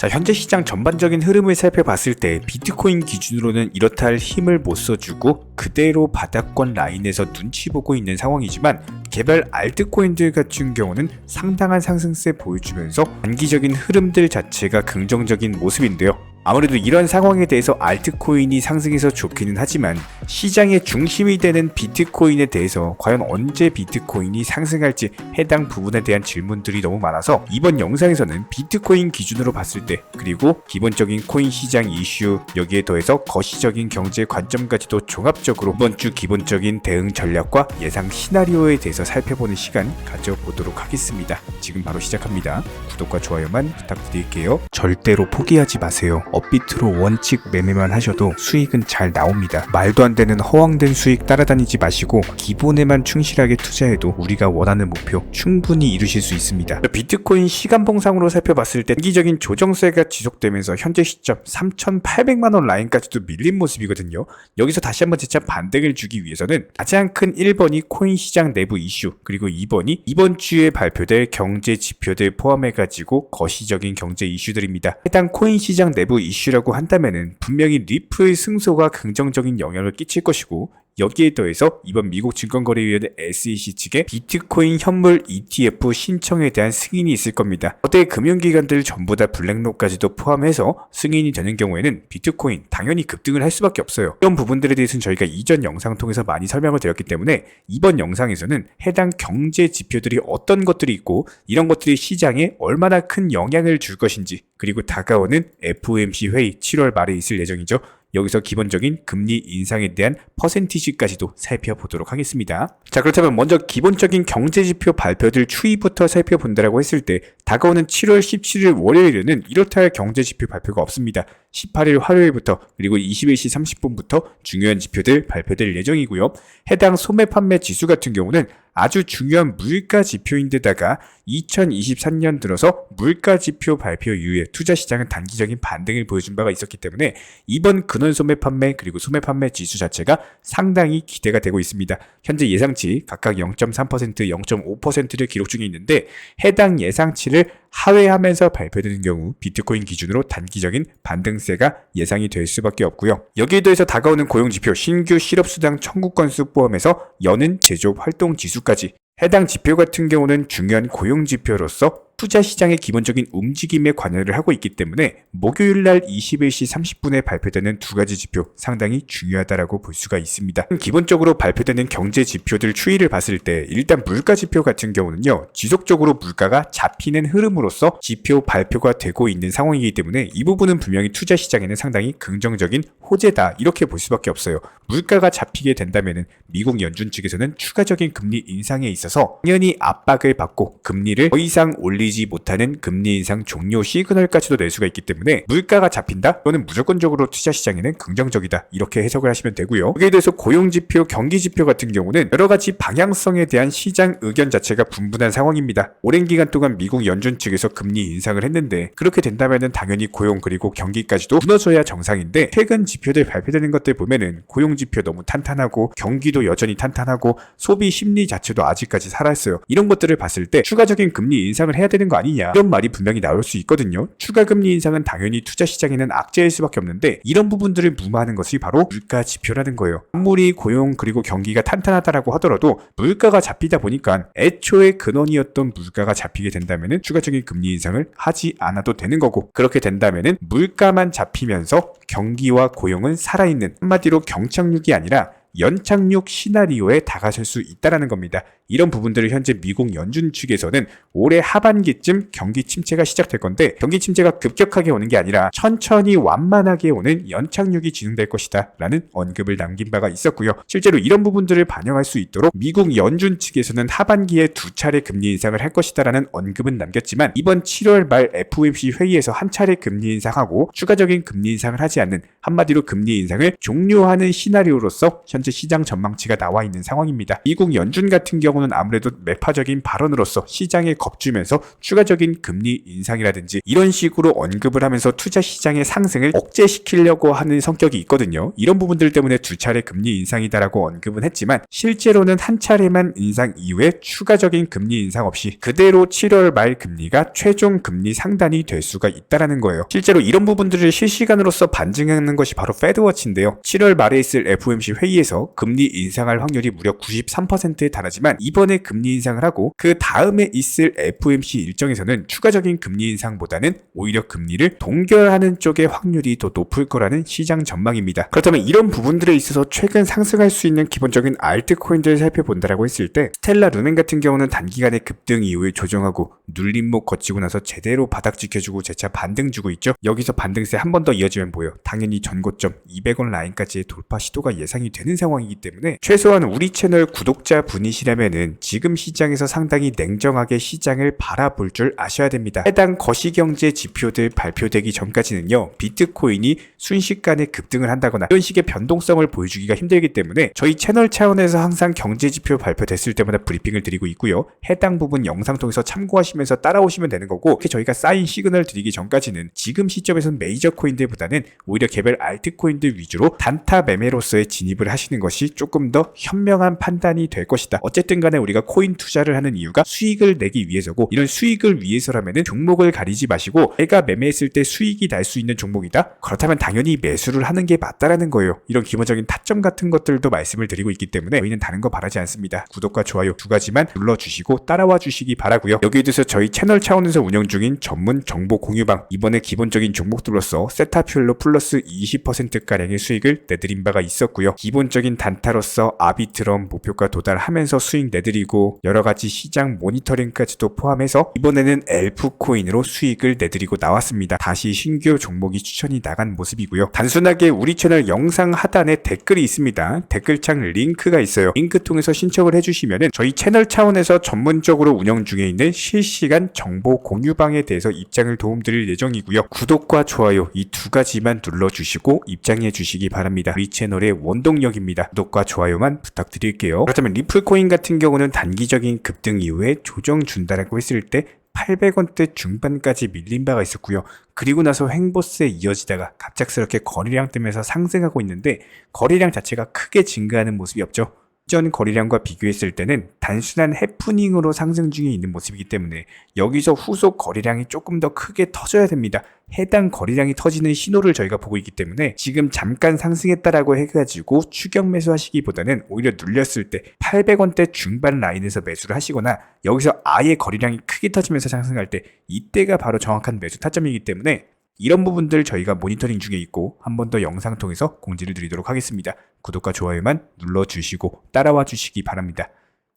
자, 현재 시장 전반적인 흐름을 살펴봤을 때 비트코인 기준으로는 이렇다 할 힘을 못 써주고 그대로 바닥권 라인에서 눈치 보고 있는 상황이지만 개별 알트코인들 같은 경우는 상당한 상승세 보여주면서 단기적인 흐름들 자체가 긍정적인 모습인데요. 아무래도 이런 상황에 대해서 알트코인이 상승해서 좋기는 하지만 시장의 중심이 되는 비트코인에 대해서 과연 언제 비트코인이 상승할지 해당 부분에 대한 질문들이 너무 많아서 이번 영상에서는 비트코인 기준으로 봤을 때 그리고 기본적인 코인 시장 이슈 여기에 더해서 거시적인 경제 관점까지도 종합적으로 이번 주 기본적인 대응 전략과 예상 시나리오에 대해서 살펴보는 시간 가져보도록 하겠습니다. 지금 바로 시작합니다. 구독과 좋아요만 부탁드릴게요. 절대로 포기하지 마세요. 업비트로 원칙 매매만 하셔도 수익은 잘 나옵니다. 말도 안 되는 허황된 수익 따라다니지 마시고 기본에만 충실하게 투자해도 우리가 원하는 목표 충분히 이루실 수 있습니다. 비트코인 시간봉상으로 살펴봤을 때 단기적인 조정세가 지속되면서 현재 시점 3,800만원 라인까지도 밀린 모습이거든요. 여기서 다시 한번 재차 반등을 주기 위해서는 가장 큰 1번이 코인 시장 내부 이슈 그리고 2번이 이번 주에 발표될 경제 지표들 포함해가지고 거시적인 경제 이슈들입니다. 해당 코인 시장 내부 이슈라고 한다면은 분명히 리플의 승소가 긍정적인 영향을 끼칠 것이고 여기에 더해서 이번 미국 증권거래위원회 SEC 측의 비트코인 현물 ETF 신청에 대한 승인이 있을 겁니다. 거대 금융기관들 전부 다 블랙록까지도 포함해서 승인이 되는 경우에는 비트코인 당연히 급등을 할 수밖에 없어요. 이런 부분들에 대해서는 저희가 이전 영상 통해서 많이 설명을 드렸기 때문에 이번 영상에서는 해당 경제 지표들이 어떤 것들이 있고 이런 것들이 시장에 얼마나 큰 영향을 줄 것인지 그리고 다가오는 FOMC 회의 7월 말에 있을 예정이죠. 여기서 기본적인 금리 인상에 대한 퍼센티지까지도 살펴보도록 하겠습니다. 자, 그렇다면 먼저 기본적인 경제지표 발표들 추이부터 살펴본다라고 했을 때 다가오는 7월 17일 월요일에는 이렇다 할 경제지표 발표가 없습니다. 18일 화요일부터 그리고 21시 30분부터 중요한 지표들 발표될 예정이고요. 해당 소매 판매 지수 같은 경우는 아주 중요한 물가 지표인데다가 2023년 들어서 물가 지표 발표 이후에 투자 시장은 단기적인 반등을 보여준 바가 있었기 때문에 이번 근원 소매 판매 그리고 소매 판매 지수 자체가 상당히 기대가 되고 있습니다. 현재 예상치 각각 0.3%, 0.5%를 기록 중에 있는데 해당 예상치를 하회하면서 발표되는 경우 비트코인 기준으로 단기적인 반등세가 예상이 될 수밖에 없고요. 여기에 더해서 다가오는 고용지표 신규 실업수당 청구 건수 포함해서 여는 제조업 활동 지수까지 해당 지표 같은 경우는 중요한 고용지표로서 투자 시장의 기본적인 움직임에 관여를 하고 있기 때문에 목요일날 21시 30분에 발표되는 두 가지 지표 상당히 중요하다라고 볼 수가 있습니다. 기본적으로 발표되는 경제 지표들 추이를 봤을 때 일단 물가 지표 같은 경우는요. 지속적으로 물가가 잡히는 흐름으로서 지표 발표가 되고 있는 상황이기 때문에 이 부분은 분명히 투자 시장에는 상당히 긍정적인 호재다 이렇게 볼 수밖에 없어요. 물가가 잡히게 된다면 미국 연준 측에서는 추가적인 금리 인상에 있어서 당연히 압박을 받고 금리를 더 이상 올리지 못하는 금리 인상 종료 시그널까지도 낼 수가 있기 때문에 물가가 잡힌다? 또는 무조건적으로 투자 시장에는 긍정적이다 이렇게 해석을 하시면 되고요. 여기에 대해서 고용지표, 경기지표 같은 경우는 여러가지 방향성에 대한 시장 의견 자체가 분분한 상황입니다. 오랜 기간 동안 미국 연준 측에서 금리 인상을 했는데 그렇게 된다면 당연히 고용 그리고 경기까지도 무너져야 정상인데 최근 지표들 발표되는 것들 보면은 고용지표 너무 탄탄하고 경기도 여전히 탄탄하고 소비 심리 자체도 아직까지 살아있어요. 이런 것들을 봤을 때 추가적인 금리 인상을 해야 되는 거 아니냐 이런 말이 분명히 나올 수 있거든요. 추가 금리 인상은 당연히 투자 시장에는 악재일 수밖에 없는데 이런 부분들을 무마하는 것이 바로 물가 지표라는 거예요. 아무리 고용 그리고 경기가 탄탄하다라고 하더라도 물가가 잡히다 보니까 애초에 근원이었던 물가가 잡히게 된다면 추가적인 금리 인상을 하지 않아도 되는 거고 그렇게 된다면 물가만 잡히면서 경기와 고용은 살아있는 한마디로 경착륙이 아니라 연착륙 시나리오에 다가설 수 있다는 겁니다. 이런 부분들을 현재 미국 연준 측에서는 올해 하반기쯤 경기 침체가 시작될 건데 경기 침체가 급격하게 오는 게 아니라 천천히 완만하게 오는 연착륙이 진행될 것이다 라는 언급을 남긴 바가 있었고요. 실제로 이런 부분들을 반영할 수 있도록 미국 연준 측에서는 하반기에 두 차례 금리 인상을 할 것이다 라는 언급은 남겼지만 이번 7월 말 FOMC 회의에서 한 차례 금리 인상하고 추가적인 금리 인상을 하지 않는 한마디로 금리 인상을 종료하는 시나리오로서 현재 시장 전망치가 나와 있는 상황입니다. 미국 연준 같은 경우 경우는 아무래도 매파적인 발언으로서 시장에 겁주면서 추가적인 금리 인상이라든지 이런 식으로 언급을 하면서 투자 시장의 상승을 억제시키려고 하는 성격이 있거든요. 이런 부분들 때문에 두 차례 금리 인상이다라고 언급은 했지만 실제로는 한 차례만 인상 이후에 추가적인 금리 인상 없이 그대로 7월 말 금리가 최종 금리 상단이 될 수가 있다라는 거예요. 실제로 이런 부분들을 실시간으로서 반증하는 것이 바로 페드워치인데요. 7월 말에 있을 FOMC 회의에서 금리 인상할 확률이 무려 93%에 달하지만 이번에 금리 인상을 하고 그 다음에 있을 FOMC 일정에서는 추가적인 금리 인상보다는 오히려 금리를 동결하는 쪽의 확률이 더 높을 거라는 시장 전망입니다. 그렇다면 이런 부분들에 있어서 최근 상승할 수 있는 기본적인 알트코인들을 살펴본다라고 했을 때 스텔라 루멘 같은 경우는 단기간에 급등 이후에 조정하고 눌림목 거치고 나서 제대로 바닥 지켜주고 재차 반등 주고 있죠. 여기서 반등세 한 번 더 이어지면 보여 당연히 전고점 200원 라인까지의 돌파 시도가 예상이 되는 상황이기 때문에 최소한 우리 채널 구독자 분이시라면은 지금 시장에서 상당히 냉정하게 시장을 바라볼 줄 아셔야 됩니다. 해당 거시경제 지표들 발표되기 전까지는요, 비트코인이 순식간에 급등을 한다거나 이런 식의 변동성을 보여주기가 힘들기 때문에 저희 채널 차원에서 항상 경제지표 발표됐을 때마다 브리핑을 드리고 있고요. 해당 부분 영상 통해서 참고하시면서 따라오시면 되는 거고, 이렇게 저희가 사인 시그널 드리기 전까지는 지금 시점에서는 메이저 코인들보다는 오히려 개별 알트코인들 위주로 단타 매매로서의 진입을 하시는 것이 조금 더 현명한 판단이 될 것이다. 어쨌든 간에 우리가 코인 투자를 하는 이유가 수익을 내기 위해서고, 이런 수익을 위해서라면은 종목을 가리지 마시고 내가 매매했을 때 수익이 날 수 있는 종목이다? 그렇다면 당연히 매수를 하는 게 맞다라는 거예요. 이런 기본적인 타점 같은 것들도 말씀을 드리고 있기 때문에 저희는 다른 거 바라지 않습니다. 구독과 좋아요 두 가지만 눌러주시고 따라와 주시기 바라고요. 여기에 대해서 저희 채널 차원에서 운영 중인 전문 정보 공유방, 이번에 기본적인 종목들로서 세타퓰로 플러스 20%가량의 수익을 내드린 바가 있었고요. 기본적인 단타로서 아비트럼 목표가 도달하면서 수익 내드리고 여러가지 시장 모니터링까지도 포함해서 이번에는 엘프코인으로 수익을 내드리고 나왔습니다. 다시 신규 종목이 추천이 나간 모습이고요. 단순하게 우리 채널 영상 하단에 댓글이 있습니다. 댓글창 링크가 있어요. 링크 통해서 신청을 해주시면은 저희 채널 차원에서 전문적으로 운영 중에 있는 실시간 정보 공유방에 대해서 입장을 도움드릴 예정이고요. 구독과 좋아요 이 두 가지만 눌러주시고 입장해 주시기 바랍니다. 우리 채널의 원동력입니다. 구독과 좋아요만 부탁드릴게요. 그렇다면 리플코인 같은 경우는 단기적인 급등 이후에 조정 준다라고 했을 때 800원대 중반까지 밀린 바가 있었고요. 그리고 나서 횡보세 이어지다가 갑작스럽게 거래량 뜨면서 상승하고 있는데 거래량 자체가 크게 증가하는 모습이 없죠. 전 거래량과 비교했을 때는 단순한 해프닝으로 상승 중에 있는 모습이기 때문에 여기서 후속 거래량이 조금 더 크게 터져야 됩니다. 해당 거래량이 터지는 신호를 저희가 보고 있기 때문에 지금 잠깐 상승했다라고 해가지고 추격 매수하시기보다는 오히려 눌렸을 때 800원대 중반 라인에서 매수를 하시거나 여기서 아예 거래량이 크게 터지면서 상승할 때 이때가 바로 정확한 매수 타점이기 때문에 이런 부분들 저희가 모니터링 중에 있고 한 번 더 영상 통해서 공지를 드리도록 하겠습니다. 구독과 좋아요만 눌러주시고 따라와 주시기 바랍니다.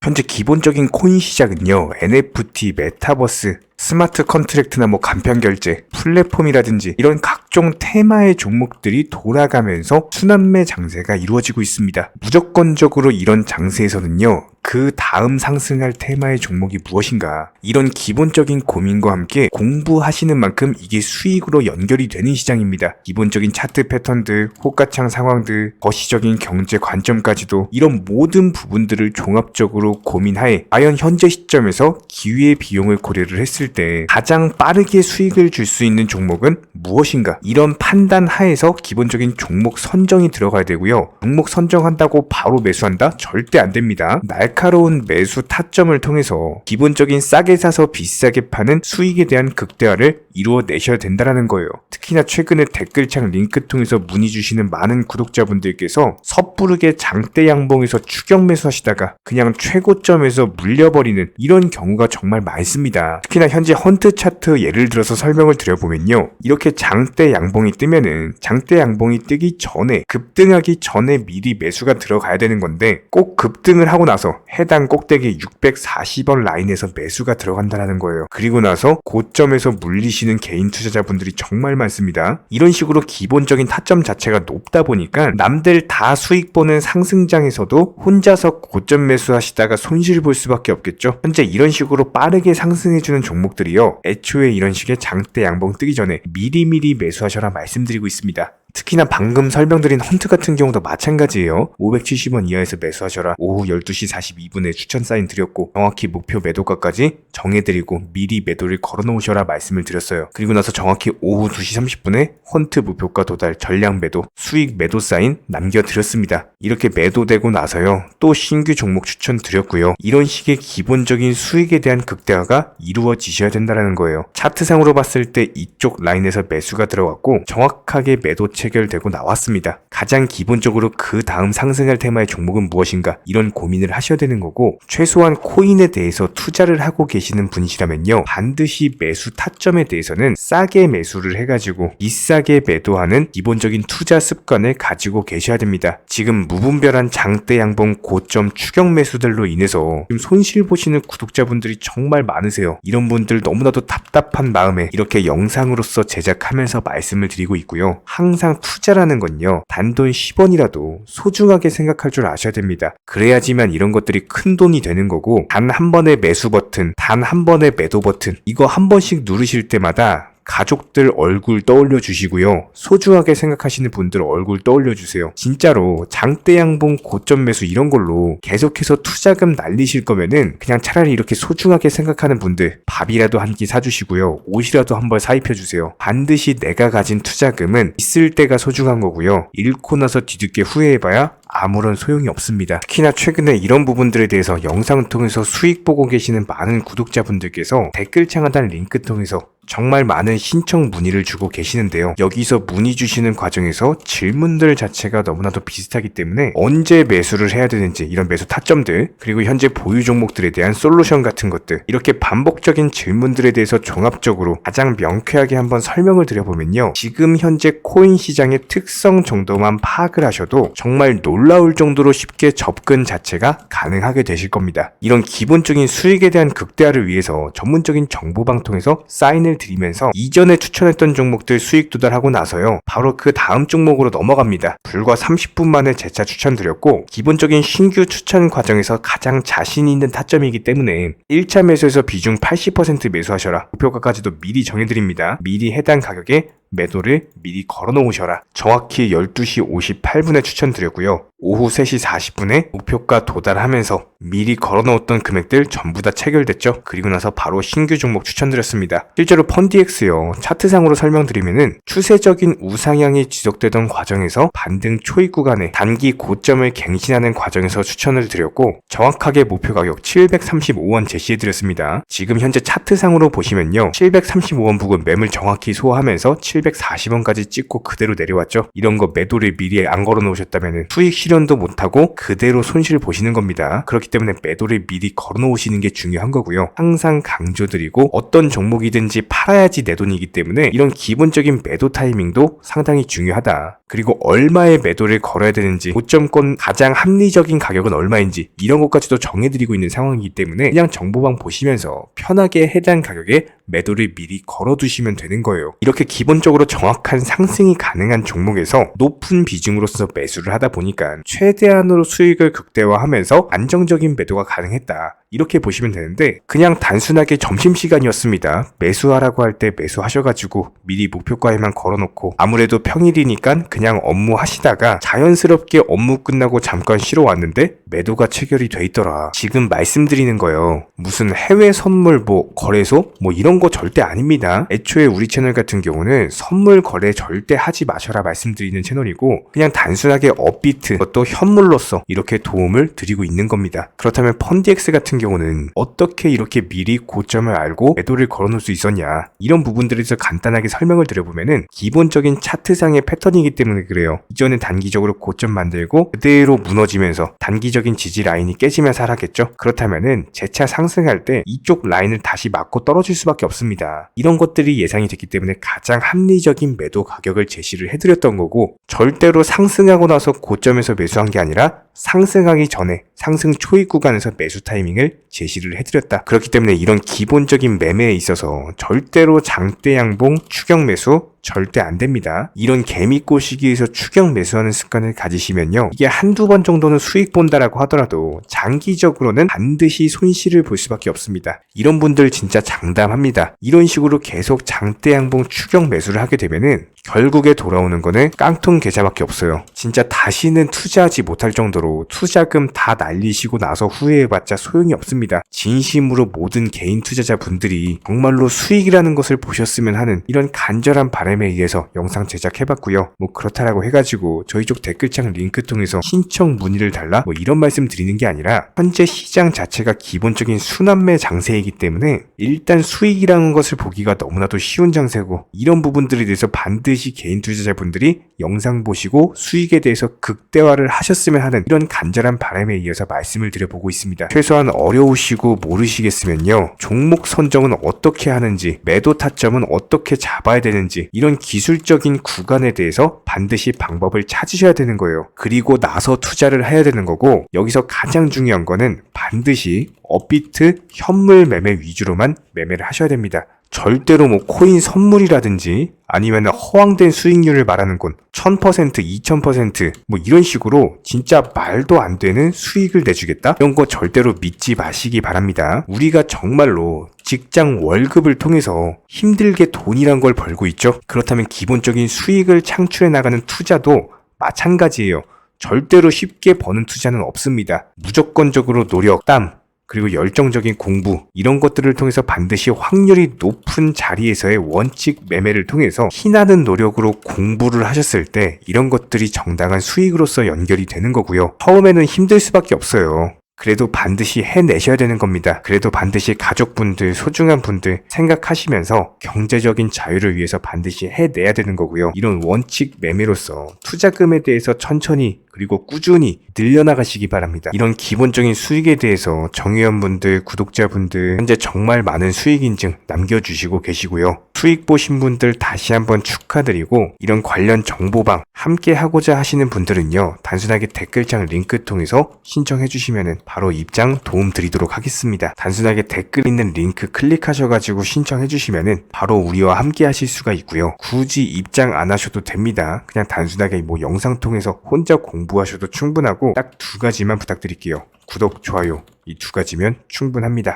현재 기본적인 코인 시장은요, NFT, 메타버스, 스마트 컨트랙트나 간편결제, 플랫폼이라든지 이런 각종 테마의 종목들이 돌아가면서 순환매 장세가 이루어지고 있습니다. 무조건적으로 이런 장세에서는요, 그 다음 상승할 테마의 종목이 무엇인가, 이런 기본적인 고민과 함께 공부하시는 만큼 이게 수익으로 연결이 되는 시장입니다. 기본적인 차트 패턴들, 호가창 상황들, 거시적인 경제 관점까지도 이런 모든 부분들을 종합적으로 고민하에 과연 현재 시점에서 기회의 비용을 고려를 했을 때 가장 빠르게 수익을 줄 수 있는 종목은 무엇인가, 이런 판단 하에서 기본적인 종목 선정이 들어가야 되고요. 종목 선정한다고 바로 매수한다? 절대 안 됩니다. 날카로운 매수 타점을 통해서 기본적인 싸게 사서 비싸게 파는 수익에 대한 극대화를 이루어내셔야 된다는 거예요. 특히나 최근에 댓글창 링크 통해서 문의 주시는 많은 구독자분들께서 섣부르게 장대 양봉에서 추격 매수하시다가 그냥 최고점에서 물려버리는 이런 경우가 정말 많습니다. 특히나 현재 헌트 차트 예를 들어서 설명을 드려보면요, 이렇게 장대 양봉이 뜨면은 장대 양봉이 뜨기 전에, 급등하기 전에 미리 매수가 들어가야 되는 건데 꼭 급등을 하고 나서 해당 꼭대기 640원 라인에서 매수가 들어간다는 거예요. 그리고 나서 고점에서 물리시는 개인 투자자분들이 정말 많습니다. 이런 식으로 기본적인 타점 자체가 높다 보니까 남들 다 수익 보는 상승장에서도 혼자서 고점 매수하시다가 손실 볼 수밖에 없겠죠. 현재 이런 식으로 빠르게 상승해주는 종목들이요, 애초에 이런 식의 장대 양봉 뜨기 전에 미리미리 매수하셔라 말씀드리고 있습니다. 특히나 방금 설명드린 헌트 같은 경우도 마찬가지예요. 570원 이하에서 매수하셔라. 오후 12시 42분에 추천 사인 드렸고 정확히 목표 매도가까지 정해드리고 미리 매도를 걸어놓으셔라 말씀을 드렸어요. 그리고 나서 정확히 오후 2시 30분에 헌트 목표가 도달 전량 매도 수익 매도 사인 남겨드렸습니다. 이렇게 매도되고 나서요 또 신규 종목 추천 드렸고요. 이런 식의 기본적인 수익에 대한 극대화가 이루어지셔야 된다는 거예요. 차트상으로 봤을 때 이쪽 라인에서 매수가 들어갔고 정확하게 매도 체결되고 나왔습니다. 가장 기본적으로 그 다음 상승할 테마의 종목은 무엇인가 이런 고민을 하셔야 되는 거고 최소한 코인에 대해서 투자를 하고 계시는 분이시라면요 반드시 매수 타점에 대해서는 싸게 매수를 해가지고 비싸게 매도하는 기본적인 투자 습관을 가지고 계셔야 됩니다. 지금 무분별한 장대 양봉 고점 추격 매수들로 인해서 지금 손실 보시는 구독자분들이 정말 많으세요. 이런 분들 너무나도 답답한 마음에 이렇게 영상으로서 제작하면서 말씀을 드리고 있고요. 항상 투자라는 건요 단돈 10원이라도 소중하게 생각할 줄 아셔야 됩니다. 그래야지만 이런 것들이 큰 돈이 되는 거고 단 한 번의 매수 버튼, 단 한 번의 매도 버튼 이거 한 번씩 누르실 때마다 가족들 얼굴 떠올려 주시고요. 소중하게 생각하시는 분들 얼굴 떠올려 주세요. 진짜로 장대 양봉 고점 매수 이런 걸로 계속해서 투자금 날리실 거면은 그냥 차라리 이렇게 소중하게 생각하는 분들 밥이라도 한 끼 사주시고요. 옷이라도 한 벌 사입혀 주세요. 반드시 내가 가진 투자금은 있을 때가 소중한 거고요. 잃고 나서 뒤늦게 후회해봐야 아무런 소용이 없습니다. 특히나 최근에 이런 부분들에 대해서 영상을 통해서 수익 보고 계시는 많은 구독자분들께서 댓글창 하단 링크 통해서 정말 많은 신청 문의를 주고 계시는데요. 여기서 문의 주시는 과정에서 질문들 자체가 너무나도 비슷하기 때문에 언제 매수를 해야 되는지 이런 매수 타점들 그리고 현재 보유 종목들에 대한 솔루션 같은 것들 이렇게 반복적인 질문들에 대해서 종합적으로 가장 명쾌하게 한번 설명을 드려보면요. 지금 현재 코인 시장의 특성 정도만 파악을 하셔도 정말 놀라울 정도로 쉽게 접근 자체가 가능하게 되실 겁니다. 이런 기본적인 수익에 대한 극대화를 위해서 전문적인 정보방통에서 사인을 드리면서 이전에 추천했던 종목들 수익 도달하고 나서요 바로 그 다음 종목으로 넘어갑니다. 불과 30분 만에 재차 추천드렸고 기본적인 신규 추천 과정에서 가장 자신 있는 타점이기 때문에 1차 매수에서 비중 80% 매수하셔라. 목표가까지도 미리 정해드립니다. 미리 해당 가격에 매도를 미리 걸어놓으셔라. 정확히 12시 58분에 추천드렸고요. 오후 3시 40분에 목표가 도달하면서 미리 걸어놓았던 금액들 전부 다 체결됐죠. 그리고 나서 바로 신규 종목 추천드렸습니다. 실제로 펀디엑스요. 차트상으로 설명드리면은 추세적인 우상향이 지속되던 과정에서 반등 초입 구간에 단기 고점을 갱신하는 과정에서 추천을 드렸고 정확하게 목표 가격 735원 제시해드렸습니다. 지금 현재 차트상으로 보시면요. 735원 부근 매물 정확히 소화하면서 740원까지 찍고 그대로 내려왔죠. 이런 거 매도를 미리 안 걸어 놓으셨다면 수익 실현도 못하고 그대로 손실 보시는 겁니다. 그렇기 때문에 매도를 미리 걸어 놓으시는 게 중요한 거고요. 항상 강조드리고 어떤 종목이든지 팔아야지 내 돈이기 때문에 이런 기본적인 매도 타이밍도 상당히 중요하다. 그리고 얼마의 매도를 걸어야 되는지 고점권 가장 합리적인 가격은 얼마인지 이런 것까지도 정해드리고 있는 상황이기 때문에 그냥 정보방 보시면서 편하게 해당 가격에 매도를 미리 걸어두시면 되는 거예요. 이렇게 기본적으로 정확한 상승이 가능한 종목에서 높은 비중으로서 매수를 하다 보니까 최대한으로 수익을 극대화하면서 안정적인 매도가 가능했다. 이렇게 보시면 되는데 그냥 단순하게 점심시간이었습니다. 매수하라고 할 때 매수하셔가지고 미리 목표가에만 걸어놓고 아무래도 평일이니까 그냥 업무 하시다가 자연스럽게 업무 끝나고 잠깐 쉬러 왔는데 매도가 체결이 돼 있더라. 지금 말씀드리는 거예요. 무슨 해외 선물 거래소 이런 거 절대 아닙니다. 애초에 우리 채널 같은 경우는 선물 거래 절대 하지 마셔라 말씀드리는 채널이고 그냥 단순하게 업비트 그것도 현물로서 이렇게 도움을 드리고 있는 겁니다. 그렇다면 펀디엑스 같은 경우는 어떻게 이렇게 미리 고점을 알고 매도를 걸어놓을 수 있었냐 이런 부분들에 대해서 간단하게 설명을 드려보면은 기본적인 차트상의 패턴이기 때문에 그래요. 이전에 단기적으로 고점 만들고 그대로 무너지면서 단기적인 지지 라인이 깨지면서 하락했죠. 그렇다면은 재차 상승할 때 이쪽 라인을 다시 맞고 떨어질 수밖에 없습니다. 이런 것들이 예상이 됐기 때문에 가장 합리적인 매도 가격을 제시를 해드렸던 거고 절대로 상승하고 나서 고점에서 매수한 게 아니라 상승하기 전에 상승 초입 구간에서 매수 타이밍을 제시를 해드렸다. 그렇기 때문에 이런 기본적인 매매에 있어서 절대로 장대 양봉 추격 매수 절대 안 됩니다. 이런 개미꼬 시기에서 추격 매수하는 습관을 가지시면요, 이게 한두 번 정도는 수익 본다라고 하더라도 장기적으로는 반드시 손실을 볼 수밖에 없습니다. 이런 분들 진짜 장담합니다. 이런 식으로 계속 장대 양봉 추격 매수를 하게 되면은 결국에 돌아오는 거는 깡통 계좌밖에 없어요. 진짜 다시는 투자하지 못할 정도로 투자금 다 날리시고 나서 후회해봤자 소용이 없습니다. 진심으로 모든 개인 투자자분들이 정말로 수익이라는 것을 보셨으면 하는 이런 간절한 바람에 의해서 영상 제작해봤고요. 뭐 그렇다라고 해가지고 저희 쪽 댓글창 링크 통해서 신청 문의를 달라 뭐 이런 말씀 드리는 게 아니라, 현재 시장 자체가 기본적인 순환매 장세이기 때문에 일단 수익이라는 것을 보기가 너무나도 쉬운 장세고, 이런 부분들에 대해서 반드시 개인 투자자분들이 영상 보시고 수익에 대해서 극대화를 하셨으면 하는 이런 간절한 바람에 이어서 말씀을 드려보고 있습니다. 최소한 어려우시고 모르시겠으면요, 종목 선정은 어떻게 하는지, 매도 타점은 어떻게 잡아야 되는지, 이런 기술적인 구간에 대해서 반드시 방법을 찾으셔야 되는 거예요. 그리고 나서 투자를 해야 되는 거고, 여기서 가장 중요한 거는 반드시 업비트 현물 매매 위주로만 매매를 하셔야 됩니다. 절대로 뭐 코인 선물이라든지 아니면 허황된 수익률을 말하는 건 1000%, 2000% 뭐 이런 식으로 진짜 말도 안 되는 수익을 내주겠다? 이런 거 절대로 믿지 마시기 바랍니다. 우리가 정말로 직장 월급을 통해서 힘들게 돈이란 걸 벌고 있죠. 그렇다면 기본적인 수익을 창출해 나가는 투자도 마찬가지예요. 절대로 쉽게 버는 투자는 없습니다. 무조건적으로 노력, 땀, 그리고 열정적인 공부, 이런 것들을 통해서 반드시 확률이 높은 자리에서의 원칙 매매를 통해서 피나는 노력으로 공부를 하셨을 때 이런 것들이 정당한 수익으로서 연결이 되는 거고요. 처음에는 힘들 수밖에 없어요. 그래도 반드시 해내셔야 되는 겁니다. 그래도 반드시 가족분들, 소중한 분들 생각하시면서 경제적인 자유를 위해서 반드시 해내야 되는 거고요. 이런 원칙 매매로서 투자금에 대해서 천천히 그리고 꾸준히 늘려나가시기 바랍니다. 이런 기본적인 수익에 대해서 정의원분들, 구독자분들 현재 정말 많은 수익 인증 남겨주시고 계시고요. 수익 보신 분들 다시 한번 축하드리고, 이런 관련 정보방 함께 하고자 하시는 분들은요, 단순하게 댓글창 링크 통해서 신청해 주시면은 바로 입장 도움 드리도록 하겠습니다. 단순하게 댓글 있는 링크 클릭하셔가지고 신청해 주시면은 바로 우리와 함께 하실 수가 있고요. 굳이 입장 안 하셔도 됩니다. 그냥 단순하게 뭐 영상 통해서 혼자 공부하셔도 충분하고 딱 두 가지만 부탁드릴게요. 구독, 좋아요, 이 두 가지면 충분합니다.